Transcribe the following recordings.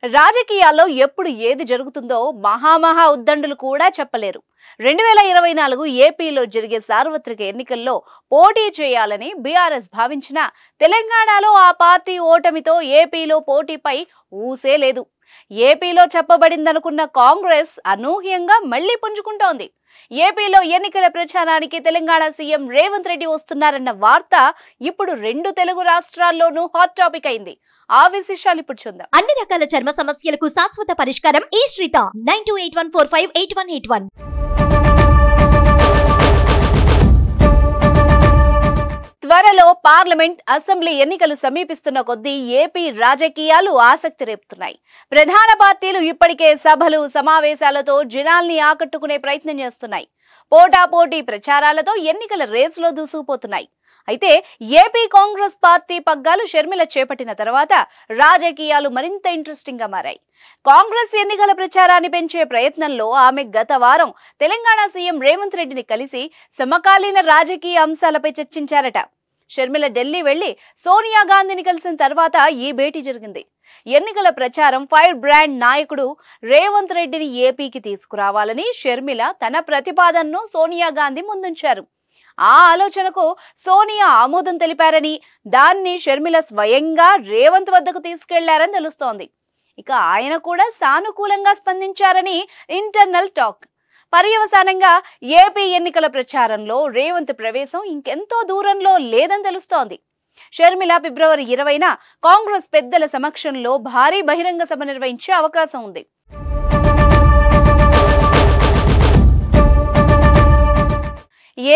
రాజకీయాల్లో ఎప్పుడు ఏది జరుగుతుందో మహామహా ఉద్దండులు కూడా చెప్పలేరు. 2024 ఏపీలో జరిగే సార్వత్రిక ఎన్నికల్లో పోటీ చేయాలని బీఆర్ఎస్ భావించిన తెలంగాణలో ఆ పార్టీ ఓటమితో ఏపీలో పోటీపై ఊసే లేదు. ఏపీలో చెప్పబడిందనుకున్న కాంగ్రెస్ అనూహ్యంగా మళ్లీ పుంజుకుంటోంది. ఏపీలో ఎన్నికల ప్రచారానికి తెలంగాణ సీఎం రేవంత్ రెడ్డి వస్తున్నారన్న వార్త ఇప్పుడు రెండు తెలుగు రాష్ట్రాల్లోనూ హాట్ టాపిక్ అయింది. ఆ విశేషాలు ఇప్పుడు చూద్దాం. అన్ని రకాల చర్మ సమస్యలకు శాశ్వత పరిష్కారం ఈ శ్రీత 9281458181. త్వరలో పార్లమెంట్, అసెంబ్లీ ఎన్నికలు సమీపిస్తున్న కొద్దీ ఏపీ రాజకీయాలు ఆసక్తి రేపుతున్నాయి. ప్రధాన పార్టీలు ఇప్పటికే సభలు, సమావేశాలతో జనాల్ని ఆకట్టుకునే ప్రయత్నం చేస్తున్నాయి. పోటాపోటీ ప్రచారాలతో ఎన్నికల రేసులో దూసుకుపోతున్నాయి. అయితే ఏపీ కాంగ్రెస్ పార్టీ పగ్గాలు షర్మిల చేపట్టిన తర్వాత రాజకీయాలు మరింత ఇంట్రెస్టింగ్ గా మారాయి. కాంగ్రెస్ ఎన్నికల ప్రచారాన్ని పెంచే ప్రయత్నంలో ఆమె గత వారం తెలంగాణ సీఎం రేవంత్ రెడ్డిని కలిసి సమకాలీన రాజకీయ అంశాలపై చర్చించారట. షర్మిల ఢిల్లీ వెళ్లి సోనియా గాంధీని కలిసిన తర్వాత ఈ భేటీ జరిగింది. ఎన్నికల ప్రచారం ఫైర్ బ్రాండ్ నాయకుడు రేవంత్ రెడ్డిని ఏపీకి తీసుకురావాలని షర్మిల తన ప్రతిపాదనను సోనియా గాంధీ ముందుంచారు. ఆ ఆలోచనకు సోనియా ఆమోదం తెలిపారని, దాన్ని షర్మిల స్వయంగా రేవంత్ వద్దకు తీసుకెళ్లారని తెలుస్తోంది. ఇక ఆయన కూడా సానుకూలంగా స్పందించారని ఇంటర్నల్ టాక్. పర్యవసానంగా ఏపీ ఎన్నికల ప్రచారంలో రేవంత్ ప్రవేశం ఇంకెంతో దూరంలో లేదని తెలుస్తోంది. షర్మిల ఫిబ్రవరి 20న కాంగ్రెస్ పెద్దల సమక్షంలో భారీ బహిరంగ సభ నిర్వహించే అవకాశం ఉంది.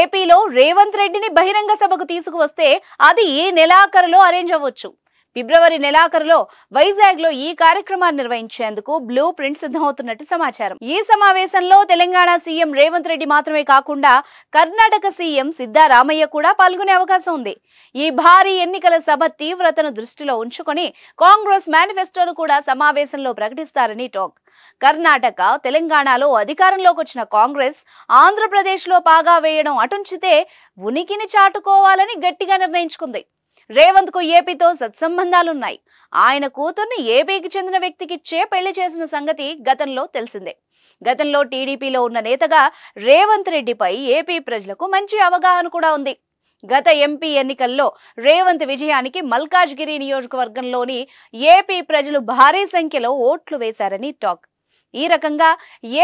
ఏపీలో రేవంత్ రెడ్డిని బహిరంగ సభకు తీసుకువస్తే అది ఈ నెలాఖరులో అరేంజ్ అవ్వచ్చు. ఫిబ్రవరి నెలాఖరులో వైజాగ్ లో ఈ కార్యక్రమాన్ని నిర్వహించేందుకు బ్లూ ప్రింట్ సిద్ధమవుతున్నట్టు సమాచారం. ఈ సమావేశంలో తెలంగాణ సీఎం రేవంత్ రెడ్డి మాత్రమే కాకుండా కర్ణాటక సీఎం సిద్ధరామయ్య కూడా పాల్గొనే అవకాశం ఉంది. ఈ భారీ ఎన్నికల సభ తీవ్రతను దృష్టిలో ఉంచుకొని కాంగ్రెస్ మేనిఫెస్టోను కూడా సమావేశంలో ప్రకటిస్తారని టాక్. కర్ణాటక, తెలంగాణలో అధికారంలోకి వచ్చిన కాంగ్రెస్ ఆంధ్రప్రదేశ్ లో పాగా వేయడం అటుంచితే ఉనికిని చాటుకోవాలని గట్టిగా నిర్ణయించుకుంది. రేవంత్ కు ఏపీతో సత్సంబంధాలున్నాయి. ఆయన కూతుర్ని ఏపీకి చెందిన వ్యక్తికిచ్చే పెళ్లి చేసిన సంగతి గతంలో తెలిసిందే. గతంలో టీడీపీలో ఉన్న నేతగా రేవంత్ రెడ్డిపై ఏపీ ప్రజలకు మంచి అవగాహన కూడా ఉంది. గత ఎంపీ ఎన్నికల్లో రేవంత్ విజయానికి మల్కాజ్గిరి నియోజకవర్గంలోని ఏపీ ప్రజలు భారీ సంఖ్యలో ఓట్లు వేశారని టాక్. ఈ రకంగా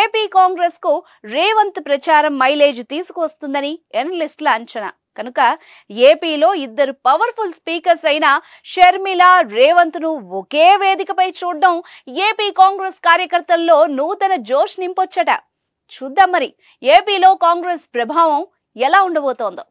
ఏపీ కాంగ్రెస్ కు రేవంత్ ప్రచారం మైలేజ్ తీసుకువస్తుందని ఎనలిస్టుల అంచనా. కనుక ఏపీలో ఇద్దరు పవర్ఫుల్ స్పీకర్స్ అయిన షర్మిల, రేవంత్ ను ఒకే వేదికపై చూడడం ఏపీ కాంగ్రెస్ కార్యకర్తల్లో నూతన జోష్ నింపొచ్చట. చూద్దాం మరి ఏపీలో కాంగ్రెస్ ప్రభావం ఎలా ఉండబోతోందో.